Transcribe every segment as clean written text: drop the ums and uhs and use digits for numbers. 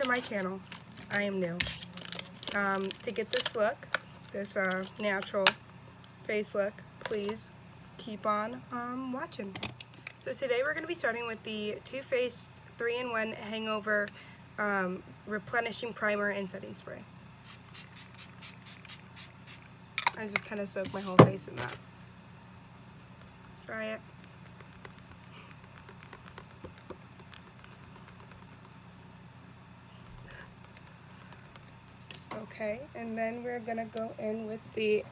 to my channel, I am new. To get this look, this natural face look, please keep on watching. So today we're going to be starting with the Too Faced 3-in-1 Hangover Replenishing Primer and Setting Spray. I just kind of soak my whole face in that. Try it. Okay, and then we're gonna go in with the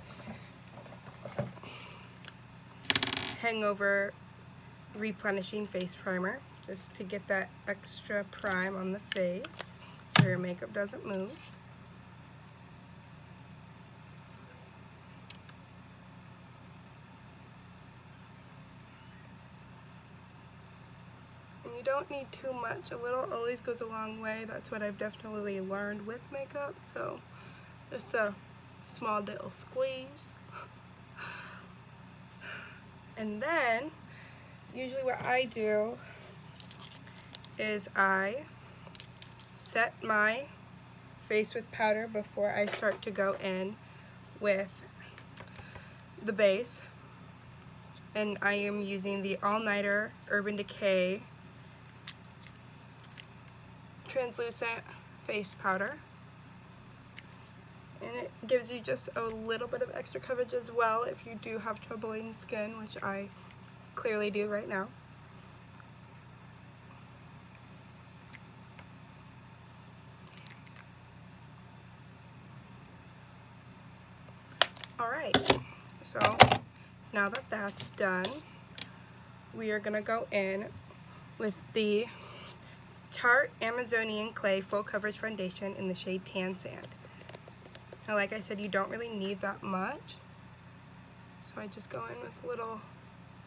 Hangover Replenishing Face Primer, just to get that extra prime on the face so your makeup doesn't move. You don't need too much. A little always goes a long way. That's what I've definitely learned with makeup. So just a small little squeeze. And then usually what I do is I set my face with powder before I start to go in with the base. And I am using the All Nighter Urban Decay translucent face powder, and it gives you just a little bit of extra coverage as well if you do have troubling skin, which I clearly do right now. Alright, so now that that's done, we are gonna go in with the Tarte Amazonian Clay Full Coverage Foundation in the shade Tan Sand. Now, like I said, you don't really need that much, so I just go in with little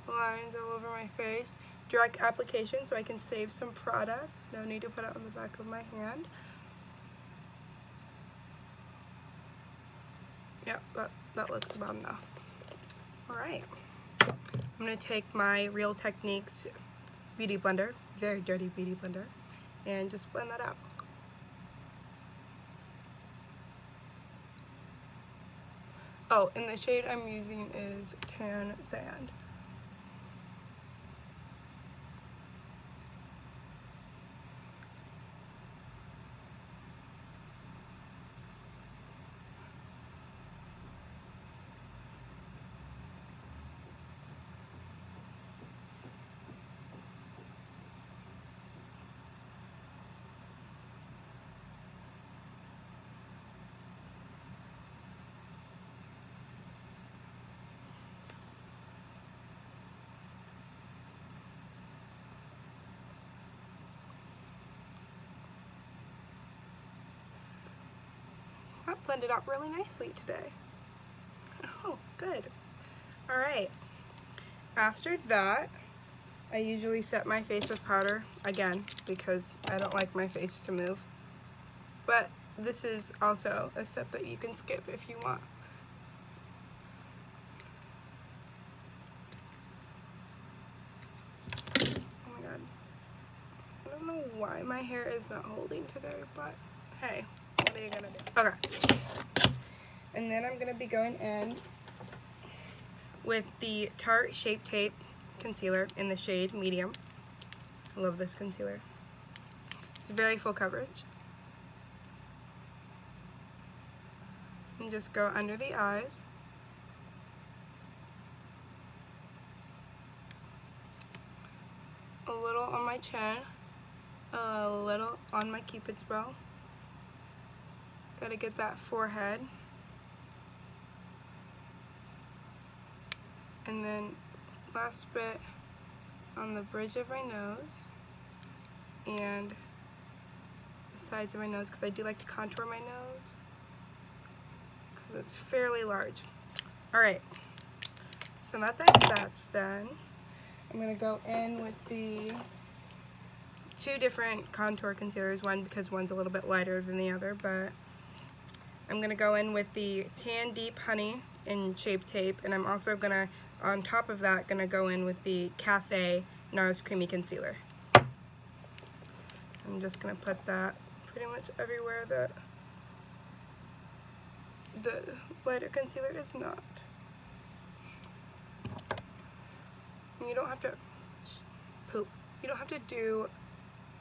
lines all over my face. Direct application so I can save some product. No need to put it on the back of my hand. Yep, that looks about enough. Alright, I'm going to take my Real Techniques beauty blender, very dirty beauty blender, and just blend that out. Oh, and the shade I'm using is Tan Sand. That blended out really nicely today. Oh, good. Alright, after that, I usually set my face with powder again because I don't like my face to move. But this is also a step that you can skip if you want. Oh my god. I don't know why my hair is not holding today, but hey. What are you gonna do? Okay. And then I'm gonna be going in with the Tarte Shape Tape concealer in the shade Medium. I love this concealer. It's very full coverage. And just go under the eyes. A little on my chin. A little on my Cupid's bow. Gotta get that forehead. And then last bit on the bridge of my nose and the sides of my nose, because I do like to contour my nose because it's fairly large. Alright, so now that that's done, I'm gonna go in with the two different contour concealers, one because one's a little bit lighter than the other, but I'm going to go in with the Tan Deep Honey in Shape Tape, and I'm also going to, on top of that, going to go in with the Café NARS Creamy Concealer. I'm just going to put that pretty much everywhere that the lighter concealer is not. And you don't have to you don't have to do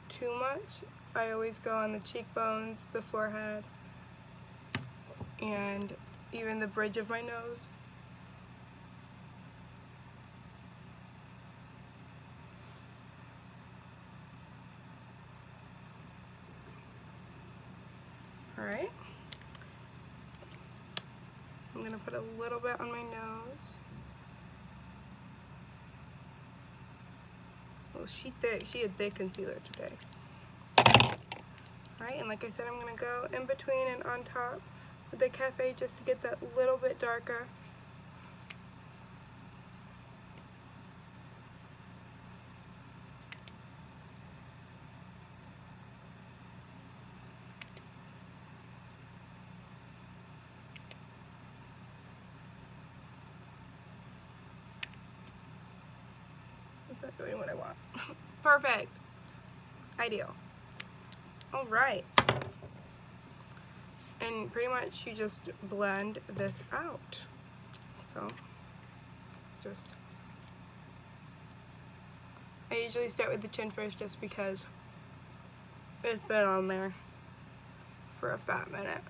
too much. I always go on the cheekbones, the forehead, and even the bridge of my nose. Alright. I'm going to put a little bit on my nose. Oh, she a thick concealer today. Alright, and like I said, I'm going to go in between and on top with the Café just to get that little bit darker. Is that doing what I want? Perfect. Ideal. Alright. And pretty much you just blend this out. So, I usually start with the chin first just because it's been on there for a fat minute.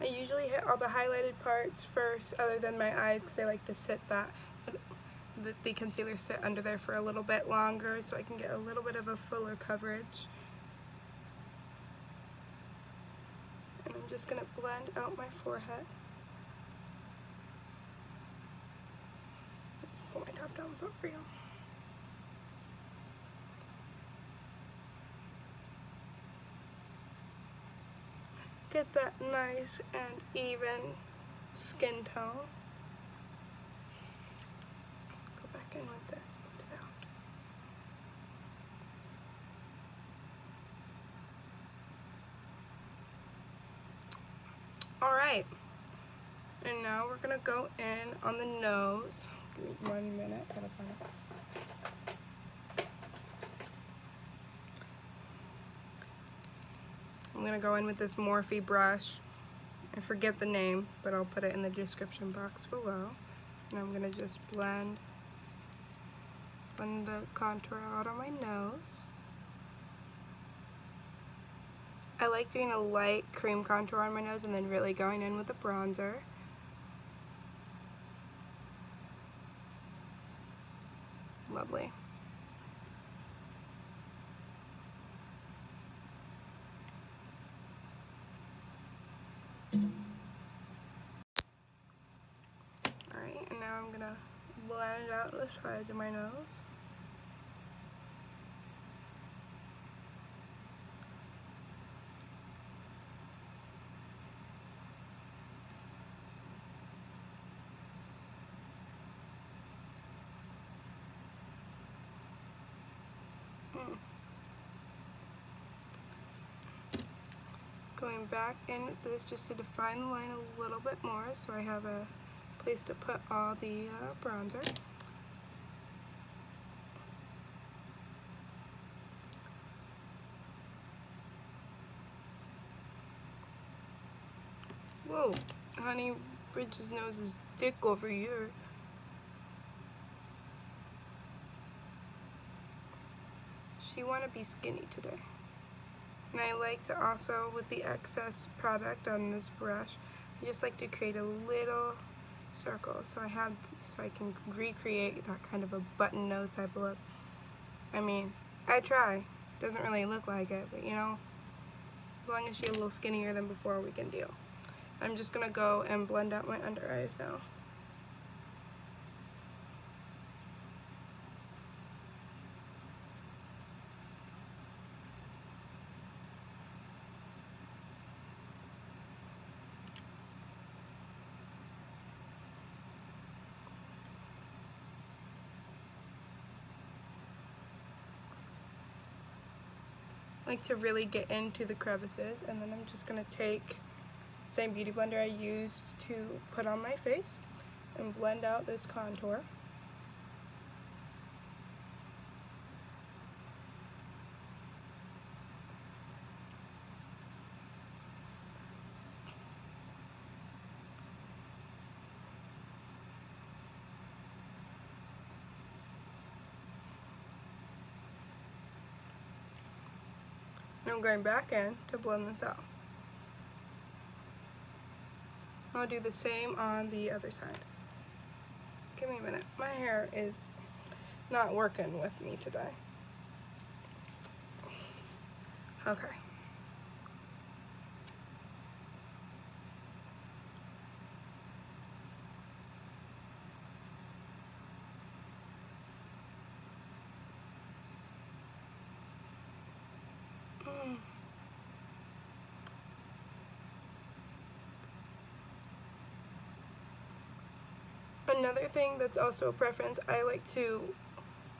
I usually hit all the highlighted parts first, other than my eyes, because I like to sit the concealer sit under there for a little bit longer so I can get a little bit of a fuller coverage. And I'm just going to blend out my forehead. Let's pull my top down so for you. Get that nice and even skin tone. Go back in with this, put it out. Alright, and now we're gonna go in on the nose. Give me 1 minute, gotta find it. I'm going to go in with this Morphe brush. I forget the name, but I'll put it in the description box below. And I'm going to just blend the contour out on my nose. I like doing a light cream contour on my nose and then really going in with a bronzer. Lovely. Alright, and now I'm gonna blend out the sides of my nose. Going back in with this just to define the line a little bit more so I have a place to put all the bronzer. Whoa, honey, Bridget's nose is thick over here. She wanna be skinny today. And I like to also, with the excess product on this brush, I just like to create a little circle so I can recreate that kind of a button nose type of look. I mean, I try. Doesn't really look like it, but you know, as long as she's a little skinnier than before, we can deal. I'm just gonna go and blend out my under eyes now. I like to really get into the crevices, and then I'm just going to take same beauty blender I used to put on my face and blend out this contour. And I'm going back in to blend this out. I'll do the same on the other side. Give me a minute. My hair is not working with me today. Okay. Another thing that's also a preference, I like to,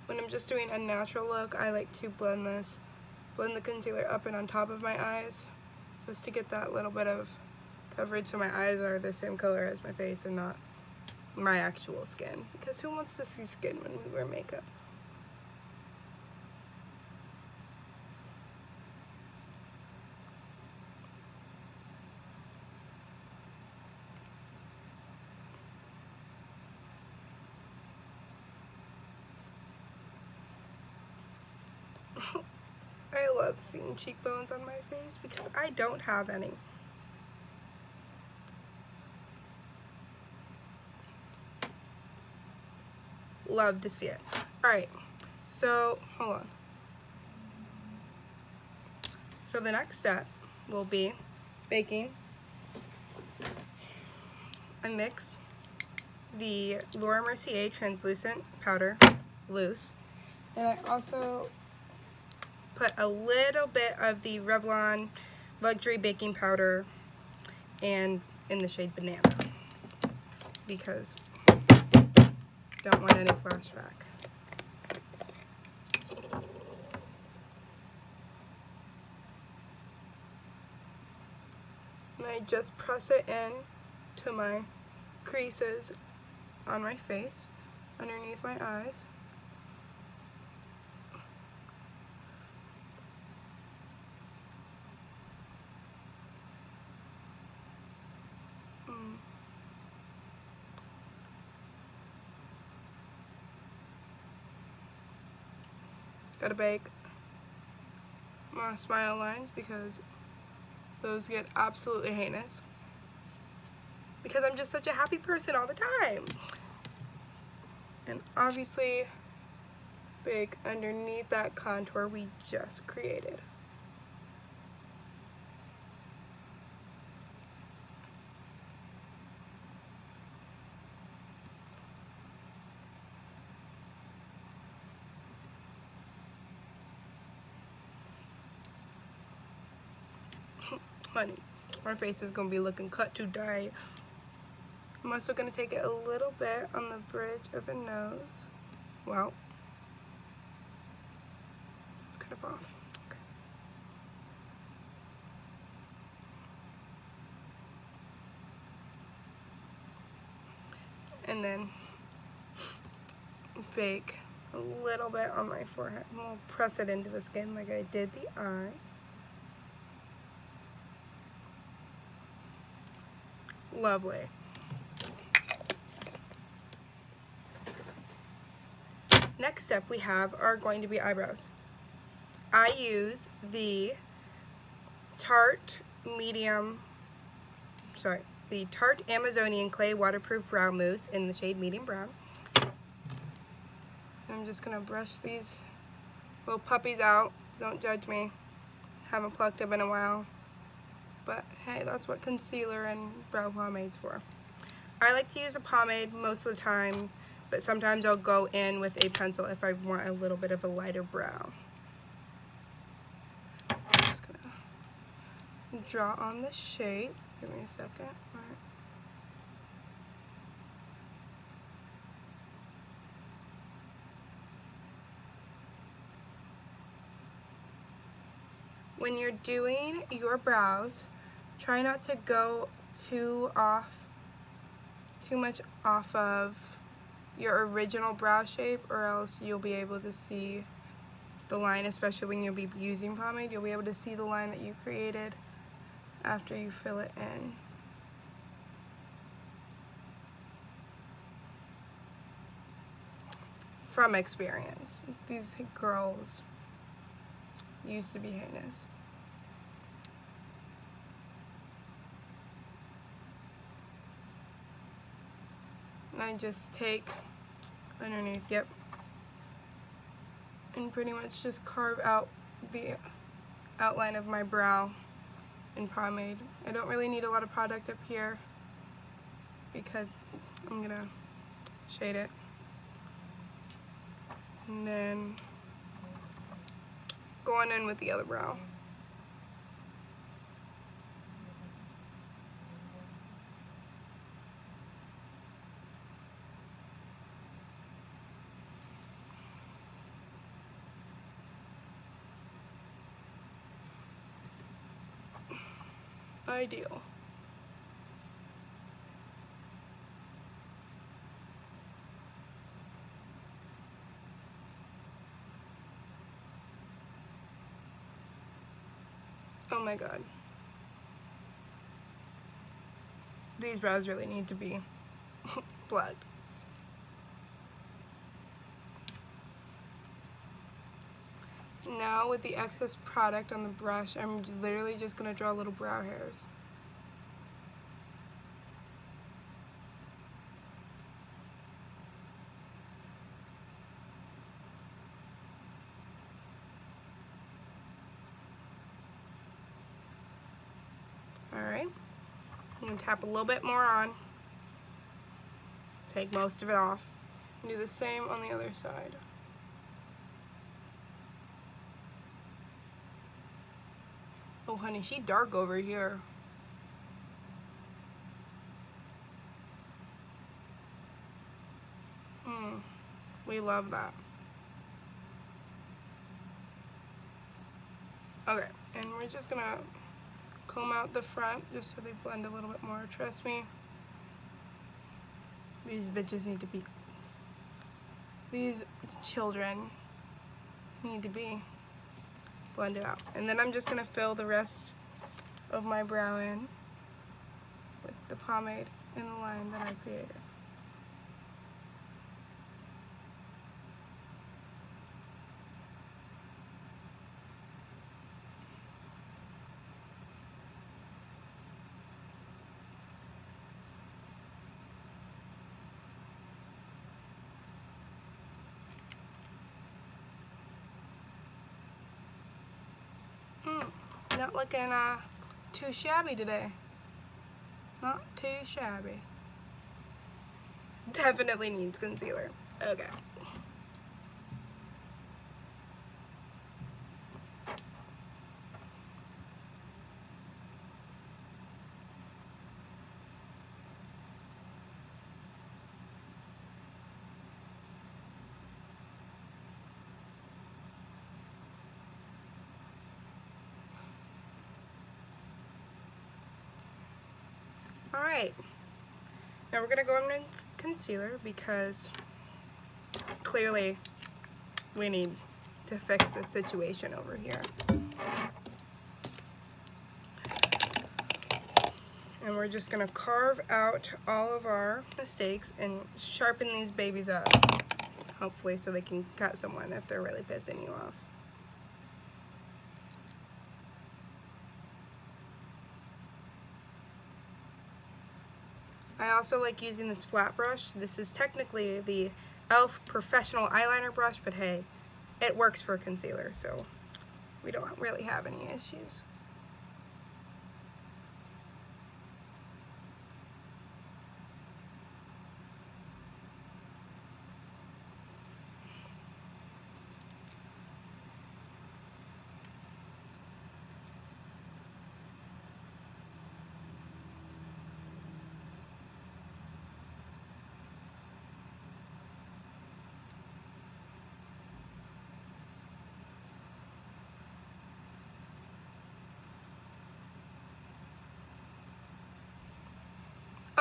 when I'm just doing a natural look, I like to blend the concealer up and on top of my eyes, just to get that little bit of coverage so my eyes are the same color as my face and not my actual skin. Because who wants to see skin when we wear makeup? I love seeing cheekbones on my face because I don't have any. Love to see it. Alright, so hold on. So the next step will be baking. I mix the Laura Mercier translucent powder loose, and I also put a little bit of the Revlon luxury baking powder and in the shade Banana because don't want any flashback. And I just press it in to my creases on my face, underneath my eyes. Gotta bake my smile lines because those get absolutely heinous. Because I'm just such a happy person all the time. And obviously bake underneath that contour we just created. Honey, our face is gonna be looking cut to die. I'm also gonna take it a little bit on the bridge of the nose. Well, let's cut it off. Okay. And then bake a little bit on my forehead. And we'll press it into the skin like I did the eyes. Lovely. Next step we have are going to be eyebrows. I use the Tarte Amazonian Clay Waterproof Brow Mousse in the shade Medium Brown. I'm just gonna brush these little puppies out. Don't judge me. Haven't plucked them in a while. But hey, that's what concealer and brow pomade's for. I like to use a pomade most of the time, but sometimes I'll go in with a pencil if I want a little bit of a lighter brow. I'm just gonna draw on the shape. Give me a second. All right. When you're doing your brows, try not to go too much off of your original brow shape, or else you'll be able to see the line, especially when you'll be using pomade. You'll be able to see the line that you created after you fill it in. From experience, these girls used to be heinous. And I just take underneath, yep, and pretty much just carve out the outline of my brow in pomade. I don't really need a lot of product up here because I'm gonna shade it. And then going in with the other brow. Ideal. Oh my god. These brows really need to be plugged. Now with the excess product on the brush, I'm literally just going to draw little brow hairs. Alright, I'm going to tap a little bit more on, take most of it off, and do the same on the other side. Oh honey, she dark over here. We love that. Okay, and we're just gonna comb out the front just so they blend a little bit more. Trust me, these bitches need to be, these children need to be blended out. And then I'm just gonna fill the rest of my brow in with the pomade in the line that I created. Not looking too shabby today. Not too shabby. Definitely needs concealer. Okay. Alright, now we're going to go in with concealer because clearly we need to fix the situation over here. And we're just going to carve out all of our mistakes and sharpen these babies up, hopefully so they can cut someone if they're really pissing you off. I also like using this flat brush. This is technically the e.l.f. professional eyeliner brush, but hey, it works for concealer, so we don't really have any issues.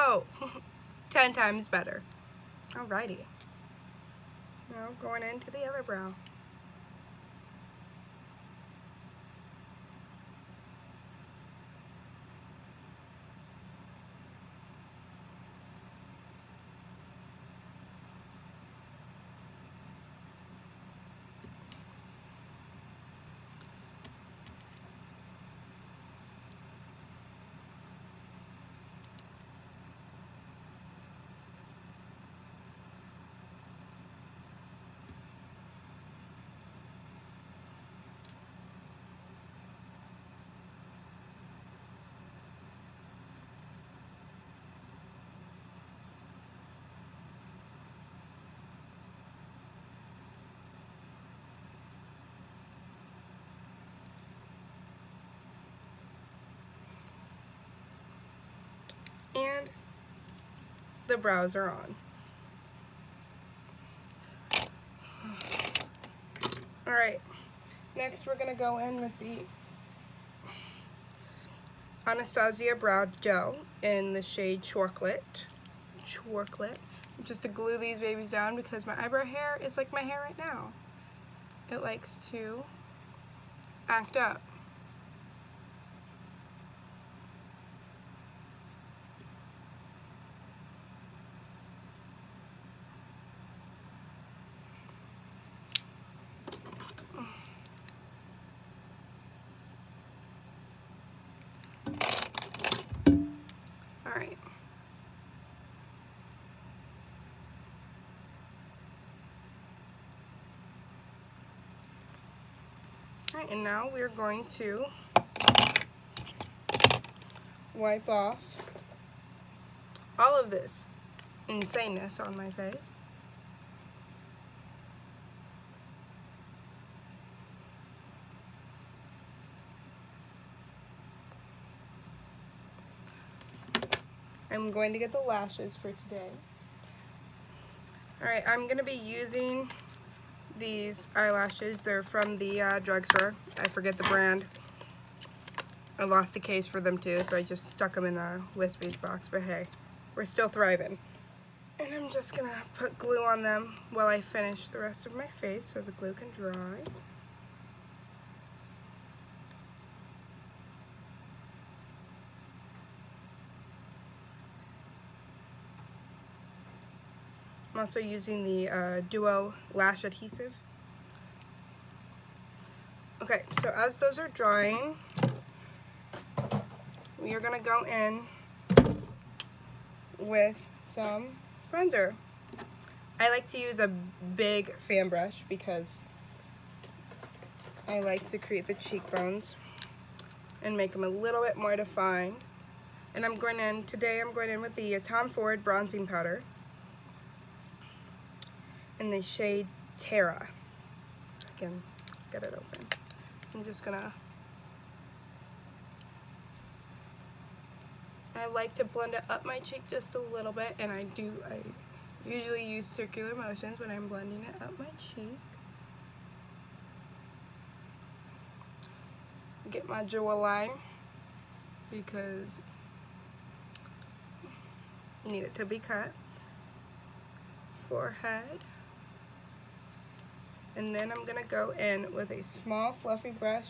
Oh, 10 times better. Alrighty. Now going into the other brow. And the brows are on. Alright, next we're going to go in with the Anastasia Brow Gel in the shade Chocolate. Just to glue these babies down because my eyebrow hair is like my hair right now. It likes to act up. Alright. Alright, and now we're going to wipe off all of this insaneness on my face. I'm going to get the lashes for today. Alright, I'm going to be using these eyelashes. They're from the drugstore. I forget the brand. I lost the case for them too, so I just stuck them in the Wispies box, but hey, we're still thriving. And I'm just going to put glue on them while I finish the rest of my face so the glue can dry. I'm also using the Duo Lash Adhesive. Okay, so as those are drying, we are gonna go in with some bronzer. I like to use a big fan brush because I like to create the cheekbones and make them a little bit more defined. And today I'm going in with the Tom Ford bronzing powder in the shade Terra. I can get it open. I'm just gonna, I like to blend it up my cheek just a little bit, and I usually use circular motions when I'm blending it up my cheek. Get my jewel line because I need it to be cut. Forehead. And then I'm gonna go in with a small fluffy brush.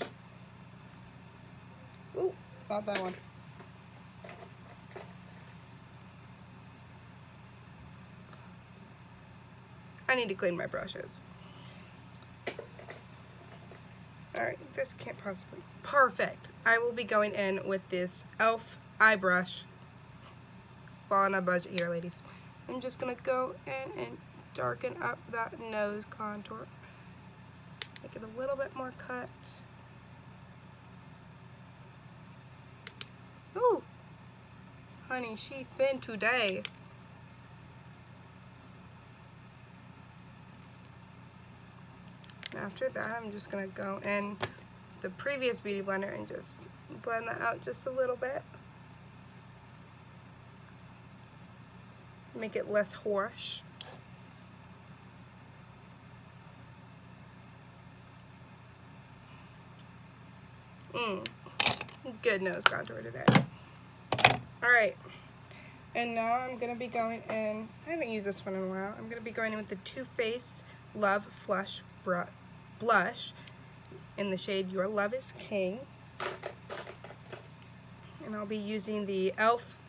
Ooh, not that one. I need to clean my brushes. Alright, this can't possibly. Perfect! I will be going in with this e.l.f. eye brush. Fall on a budget here, ladies. I'm just gonna go in and darken up that nose contour. Make it a little bit more cut. Ooh! Honey, she thin today. After that, I'm just gonna go in the previous beauty blender and just blend that out just a little bit. Make it less harsh. Good nose contour today. Alright, And now I'm going to be going in, I haven't used this one in a while, I'm going to be going in with the Too Faced Love Flush Blush in the shade Your Love is King. And I'll be using the e.l.f.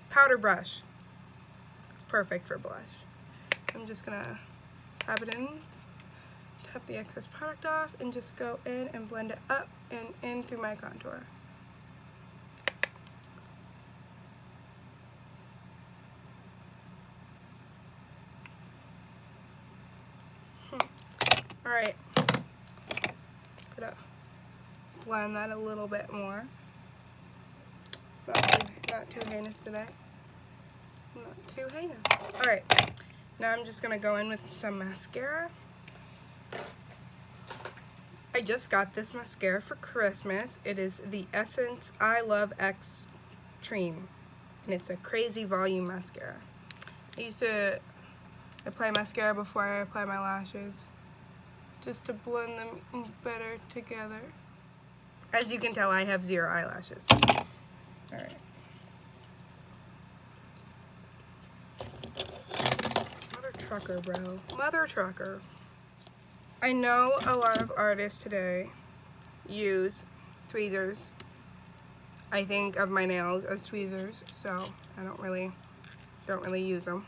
powder brush. It's perfect for blush. I'm just going to tap it in, tap the excess product off, and just go in and blend it up and in through my contour. Alright, gonna blend that a little bit more. Not too heinous today. Not too heinous. Alright, now I'm just gonna go in with some mascara. I just got this mascara for Christmas. It is the Essence I Love Extreme, and it's a crazy volume mascara. I used to apply mascara before I apply my lashes, just to blend them better together. As you can tell, I have 0 eyelashes. Alright. Mother trucker, bro. Mother trucker. I know a lot of artists today use tweezers. I think of my nails as tweezers, so I don't really use them.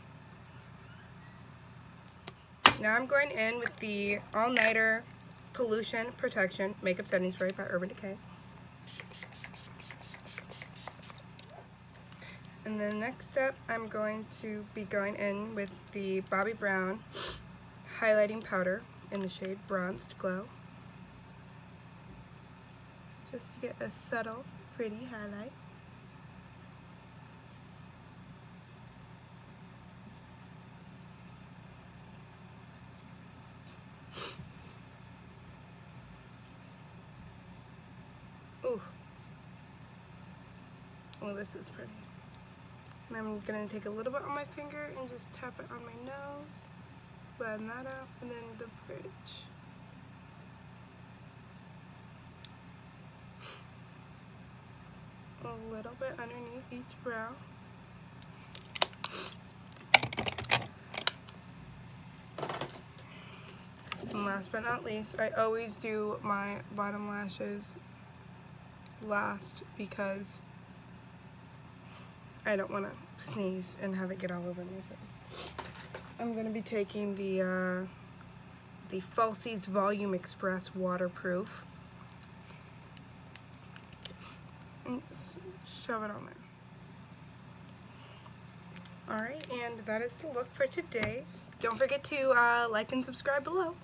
Now I'm going in with the All Nighter Pollution Protection Makeup Setting Spray by Urban Decay. And then next step, I'm going to be going in with the Bobbi Brown Highlighting Powder in the shade Bronzed Glow. Just to get a subtle, pretty highlight. Ooh. Well, this is pretty. And I'm gonna take a little bit on my finger and just tap it on my nose, blend that out, and then the bridge. A little bit underneath each brow. And last but not least, I always do my bottom lashes last because I don't want to sneeze and have it get all over my face. I'm going to be taking the Falsies Volume Express Waterproof and shove it on there. Alright, and that is the look for today. Don't forget to like and subscribe below.